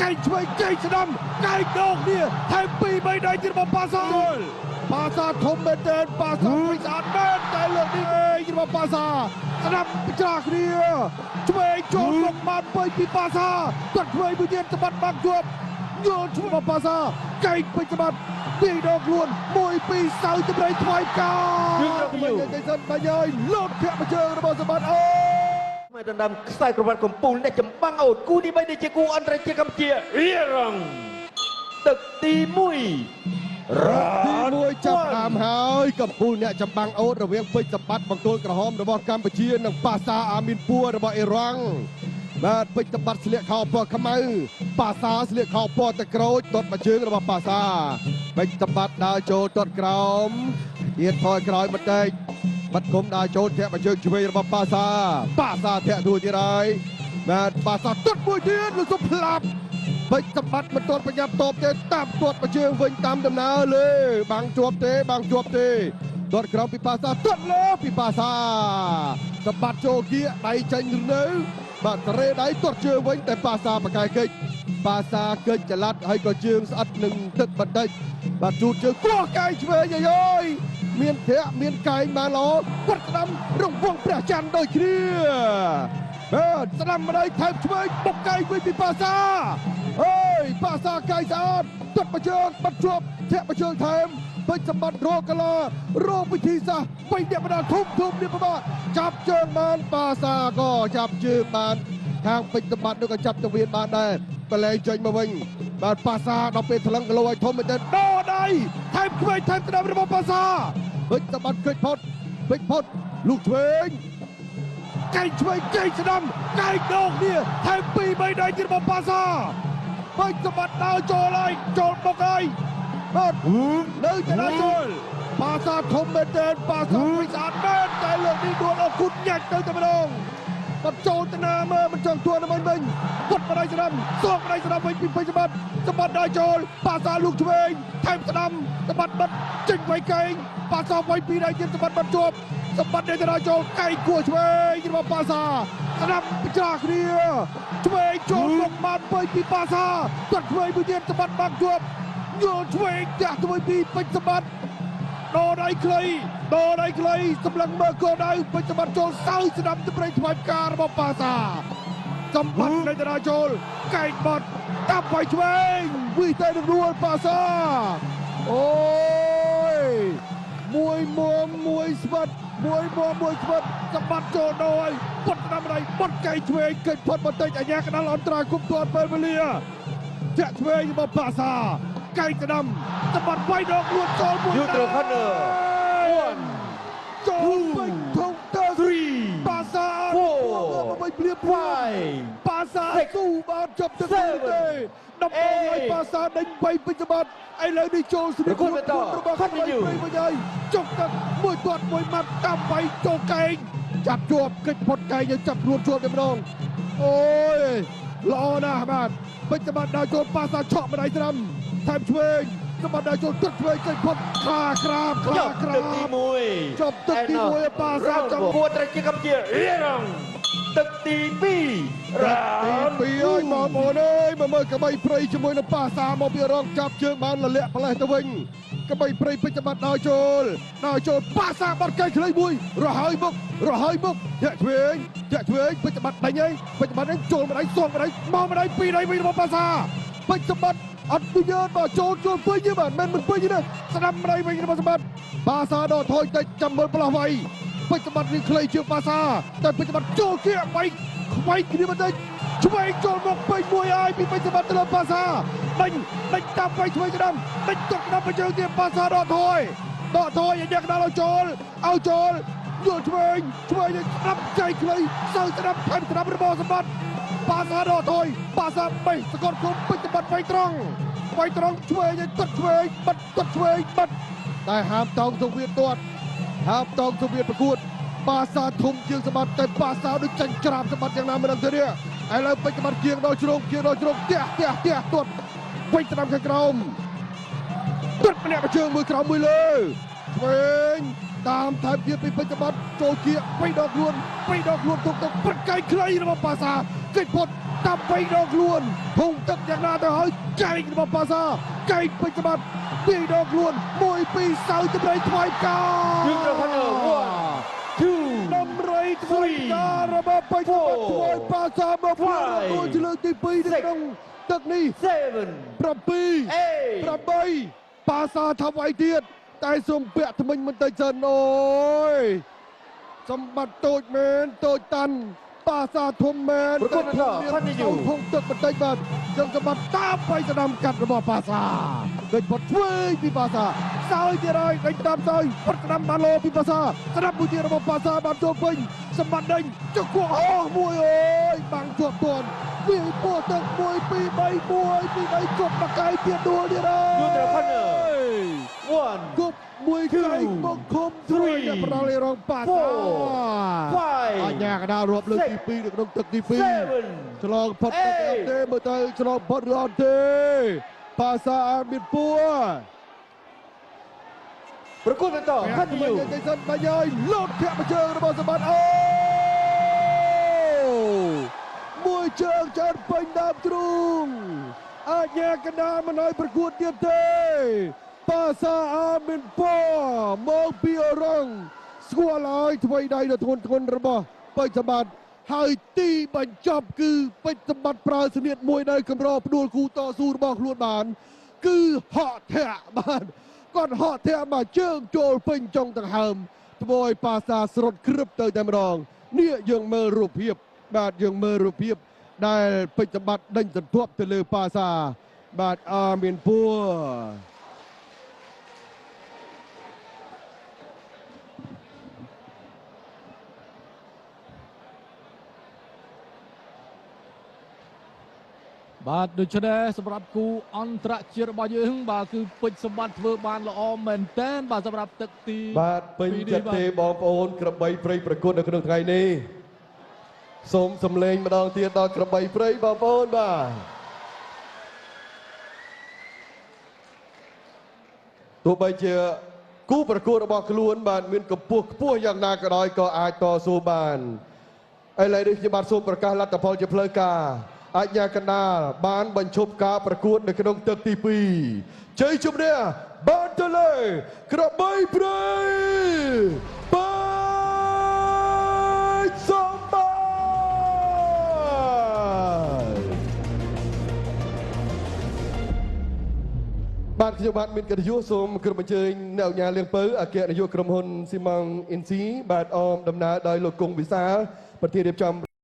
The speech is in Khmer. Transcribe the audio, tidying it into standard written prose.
កែងឆ្វេងកែងស្ដាំកែងដងនេះថែម2 3ដៃទៀតរបស់ប៉ាសាប៉ាសាធំមែនទែនប៉ាសាវិសាលមែនតែលើកនេះរបស់ប៉ាសាស្ដាំច្រាគ្នាឆ្វេងចូលមុខបានពេញពីប៉ាសាគាត់ឆ្វេងមួយទៀតសម្បត្តិបាក់ជាប់យល់ឈ្មោះរបស់ប៉ាសាកែងពេញសម្បត្តិពីដងខ្លួន1 2សៅចម្រៃថ្វាយផ្កាយើងទៅសិនបាញ់ហើយលោតធាក់មកជើងរបស់សម្បត្តិមកដណ្ដើមខ្សែក្រវ៉ាត់កំពូលអ្នកចម្បាំងអូតគូទី3នេះជាគូអន្តរជាតិកម្ពុជារៀរងទឹកទី1ចាប់តាមហើយកំពូលអ្នកចម្បាំងអូតរវាងពេជ្រសម្បត្តិបង្គោលក្រហមរបស់កម្ពុជានិងប៉ាសាអាមីនពួររបស់អ៊ីរ៉ង់បាទពេជ្រសម្បត្តិស្លៀកខោពណ៌ខ្មៅប៉ាសាស្លៀកខោពណ៌ទឹកក្រូចទាត់មកជើងរបស់ប៉ាសាពេជ្រសម្បត្តិដើរចូលទាត់ក្រោមទៀតថយក្រោយបន្តិចបាត់គុំដើរចូលធាក់មកជើងឆ្វេងរបស់ប៉ាសាធាក់ទួទៀតហើយបាទប៉ាសាទាត់មួយទៀតលោកសុំផ្លាប់ពេជ្រសម្បត្តិមិនទាន់ប្រញាប់តបទេតាមទាត់មកជើងវិញតាមដំណើរលើបាំងជាប់ទេទាត់ក្រោមពីប៉ាសាទាត់លើពីប៉ាសាសម្បត្តិចូលគៀដៃចេញនៅបាទតរេដៃទាត់ជើងវិញតែប៉ាសាបកាយកិច្ចប៉ាសាកិច្ចចល័តហើយក៏ជើងស្អិតនឹងទឹកបន្តិចបាទជូតជើងគោះកែងឆ្វេងអើយមានធាក់មានកែងបានល្អគាត់ស្ដាំរង្វង់ព្រះច័ន្ទដូចគ្នាបាទស្ដាំម្ដាយថែមឆ្វេងបុកកែងវិញពីប៉ាសាអើយប៉ាសាកែងស្អាតទាត់មកជើងបាត់ជាប់ធាក់មកជើងថែមពេជ្រសម្បត្តិរកកលារកវិធីសាស្ត្រវិញអ្នកបណ្ដាធំនេះប្របាទចាប់ជើងបានប៉ាសាក៏ចាប់ជើងបានខាងពេជ្រសម្បត្តិនោះក៏ចាប់ទៅវៀនបានដែរបលែងចេញមកវិញបាទប៉ាសាដល់ពេលថ្លឹងគីឡូឲ្យធំមែនទែនដោដៃថែមឆ្វេងថែមស្ដាំរបស់ប៉ាសាពេជ្រសម្បត្តិគេចផុតលោកឆ្វេងកែងឆ្វេងកែងស្ដាំកែងដងនេះថែម2 3ដៃទៀតរបស់ប៉ាសាពេជ្រសម្បត្តិដើរចូលហើយចូលបុកហើយបាទនៅចរាចរណ៍ប៉ាសាធំមែនទែនប៉ាសាវិសាលមែនតែលើកនេះដួលអគុណញាច់ទៅតែម្ដងបាត់ចូលទៅណាមើលមិនចង់ទួនវិញគាត់បដៃស្ដាំសោកបដៃស្ដាំវិញពីពេជ្រសម្បត្តិដើរចូលប៉ាសាលូកឆ្វេងថែមស្ដាំសម្បត្តិបាត់ចេញវៃកែងប៉ាសាវៃពីដៃទៀតសម្បត្តិបាត់ជាប់សម្បត្តិនៅចរាចរណ៍កែងគួរឆ្វេងរបស់ប៉ាសាស្ដាំច្រាគ្នាឆ្វេងចូលមុខបានពេញពីប៉ាសាគាត់ឆ្វេងមួយទៀតសម្បត្តិបាក់ជាប់យល់ឆ្វេងចាស់ទៅពីពេជ្រសម្បត្តិដោដៃខ្លីសម្លឹងមើលគោលដៅពេជ្រសម្បត្តិចូលសៅស្ដាំទៅប្រៃថ្វាយផ្ការបស់ប៉ាសាសម្បត្តិនៅចរាចរណ៍កែងបត់កាប់វៃឆ្វេងវិទៅនឹងរួលប៉ាសាអូយមួយស្វិតសម្បត្តិចូលដោយពត់ស្ដាំដៃពត់កែងឆ្វេងគេចផុតបន្តិចអាញាកណ្ដាលអន្តរាយគុំទាត់ពេលវេលាចាក់ឆ្វេងរបស់ប៉ាសាកែងស្ដាំសម្បត្តិវាយដកលួចចូលមួយយូត្រូខានចូលពេញធំតើ3ប៉ាសា4ភ្លាមប៉ាសាស៊ូបានចប់ទឹកទេដំបូងឲ្យប៉ាសាដេញ3ពេជ្រសម្បត្តិឥឡូវនេះចូលស្រីគុណរបស់ខាត់វិញចុកទឹកមួយទាត់មួយម៉ាត់តាមវាយចូលកែងចាប់ជាប់កិច្ចផុតកែងយកចាប់ខ្លួនជាប់តែម្ដងអូយល្អណាស់បាទពេជ្រសម្បត្តិដើរចូលប៉ាសាឆក់ម្ដាយស្ដាំថែមឆ្វេងសម្បត្តិដើរចូលទឹកឆ្វេងកិច្ចផុតខ្លាក្រាបចប់ទឹកទី1ប៉ាសាចង់គួរត្រជាកម្ពុជារៀរងទឹកទី2រ៉ាវទី2ហើយបងប្អូនអើយមកមើលកបីព្រៃជាមួយនឹងប៉ាសាមកពីរងចាប់ជើងបានលលាក់ផ្លេសទៅវិញកបីព្រៃពេជ្រសម្បត្តិដើរចូលប៉ាសាបាត់កែងខ្លីមួយរហើយមុខធាក់ឆ្វេងពេជ្រសម្បត្តិដេញហើយពេជ្រសម្បត្តិហ្នឹងចូលម្ដាយសងម្ដាយមកម្ដាយ2ដៃវិញរបស់ប៉ាសាពេជ្រសម្បត្តិអត់ពីយើបាទចូលពេញទេបាទមិនពេញទេស្ដាំម្ដាយវិញរបស់សម្បត្តិប៉ាសាដកថយតិចចាំមើលផ្លោះវាយពេជ្រសម្បត្តិនេះខ្លីជាងប៉ាសាតែពេជ្រសម្បត្តិចូលគៀបវាយខ្វៃគ្នាបន្តិចឆ្វេងចូលមកពេញមួយហើយពីពេជ្រសម្បត្តិទៅលើប៉ាសាដេញតាមវាយឆ្វេងស្ដាំដេញទុកដល់បញ្ជើងទៀតប៉ាសាដកថយឲ្យអ្នកដល់ឲ្យចូលយល់ឆ្វេងស្ដាប់ចៃខ្លីសើស្ដាប់ថែមស្ដាប់របស់សម្បត្តិប៉ាសាដកថយប៉ាសាបេះសកលគុំពេជ្រសម្បត្តិវាយត្រង់ឆ្វេងឲ្យទឹកឆ្វេងបាត់តែហាមតោងសុវៀតទាត់ហាមតោងសុវៀតប្រកួតប៉ាសាធំជាងសម្បត្តិតែប៉ាសាដូចចាញ់ច្រាបសម្បត្តិយ៉ាងណាមិនដឹងទេនេះឥឡូវពេជ្រសម្បត្តិជាងដល់ជ្រុងផ្ទះទាត់វិញស្ដាំខាងក្រោមទាត់ម្នាក់មួយជើងមួយក្រោមមួយលើឆ្វេងតាមថែមទៀតពីពេជ្រសម្បត្តិចូលជា3 ដងខ្លួនទុកព្រឹកកែងខ្លីរបស់ប៉ាសាកិច្ចផុត តាប់បីដងខ្លួនធុងទឹកយ៉ាងណាទៅហើយកែងរបស់ប៉ាសាកែងពេជ្រសម្បត្តិពីរដងខ្លួន1 2សៅចម្រៃថ្វាយការ យើងត្រូវផាន់1 2 ដំរីថ្វាយការរបស់ពេជ្រសម្បត្តិថ្វាយប៉ាសាមកផ្លាស់រួចលើកទី2នៅក្នុងទឹកនេះ 7 8 ប៉ាសាថាអ្វីទៀតតែសូមពាក់ថ្មិញមិនទៅចិនអូយសម្បត្តិតូចមែនតូចតាន់ប៉ាសាធំមែន ប្រកបបន្តផាន់យូ ធំទឹកបន្តិចបាទយើងសម្បត្តិតាមបៃស្ដាំកាត់របស់ប៉ាសាឃើញផុតធ្វើពីប៉ាសាសើយទៀតហើយដេញតាមសើយផុតស្ដាំបានលោពីប៉ាសាស្ដាប់មួយទៀតរបស់ប៉ាសាបានចូលពេញសម្បត្តិដេញចុះគួរអូមួយអើយបាំងជាប់ទាន់វាពោះទឹក1 2 3 1 2 3ជប់មកកាយទៀតដួលទៀតហើយ យើងត្រូវផាន់1 គប់មួយកែងមកឃុំត្រួយអ្នកប្រដាល់រងប៉ាសា 5 អញ្ញាកដាលរាប់លើកទី2នៅក្នុងទឹកទី2 7 ឆ្លងផុតទឹកអត់ទេមើលទៅឆ្លងផុតឬអត់ទេប៉ាសាអាមានពួរ ប្រកួតបន្តផាន់យូ តែសិនបាញ់ហើយលោតធាក់មួយជើងរបស់សម្បត្តិអូមួយជើងចើនពេញដើមទ្រូងអញ្ញាកដាលមិនឲ្យប្រកួតទៀតទេប៉ាសាអាមានពួរមកពីអរងស្គាល់ហើយថ្មីដៃដ៏ធ្ងន់របស់ពេជ្រសម្បត្តិហើយទីបញ្ចប់គឺពេជ្រសម្បត្តិប្រើសញ្ញាមួយនៅកម្រផ្ដួលគូតស៊ូរបស់ខ្លួនបានគឺហក់ធាក់បានគាត់ហក់ធាក់មកជើងចូលពេញចុងដង្ហើមធ្វើឲ្យប៉ាសាស្រុតក្រឹបទៅតែម្ដងនេះយើងមើលរូបភាពបាទយើងមើលរូបភាពដែលពេជ្រសម្បត្តិដេញសន្ទាប់ទៅលើប៉ាសាបាទអាមានពួរ បាទដូច្នេះសម្រាប់គូអន្តរជាតិរបស់យើងបាទគឺពេជ្រសម្បត្តិធ្វើបានល្អមែនទែនបាទសម្រាប់ទឹកទី បាទពេញចិត្តទេបងប្អូនក្របីព្រៃប្រកួតនៅក្នុងថ្ងៃនេះសូមសំឡេងម្ដងទៀតដល់ក្របីព្រៃបងប្អូនបាទទោះបីជាគូប្រកួតរបស់ខ្លួនបាទមានកម្ពស់ខ្ពស់យ៉ាងណាក៏ដោយក៏អាចតស៊ូបានឥឡូវនេះខ្ញុំបាទសូមប្រកាសលទ្ធផលជាផ្លូវការអញ្ញាកណ្ដាលបានបញ្ឈប់ការប្រកួតនៅក្នុងទឹកទី2ជ័យជំនះបានទៅលើក្របីព្រៃបាទសម្បត្តិបាទខ្ញុំបាទមានកិត្តិយសសូមក្រុមអញ្ជើញអ្នកអញ្ញាលៀងពៅអគ្គនាយកក្រុមហ៊ុនស៊ីម៉ង់អ៊ីនស៊ីបាទអមដំណើរដោយលោកគង់វិសាលប្រធានរៀបចំ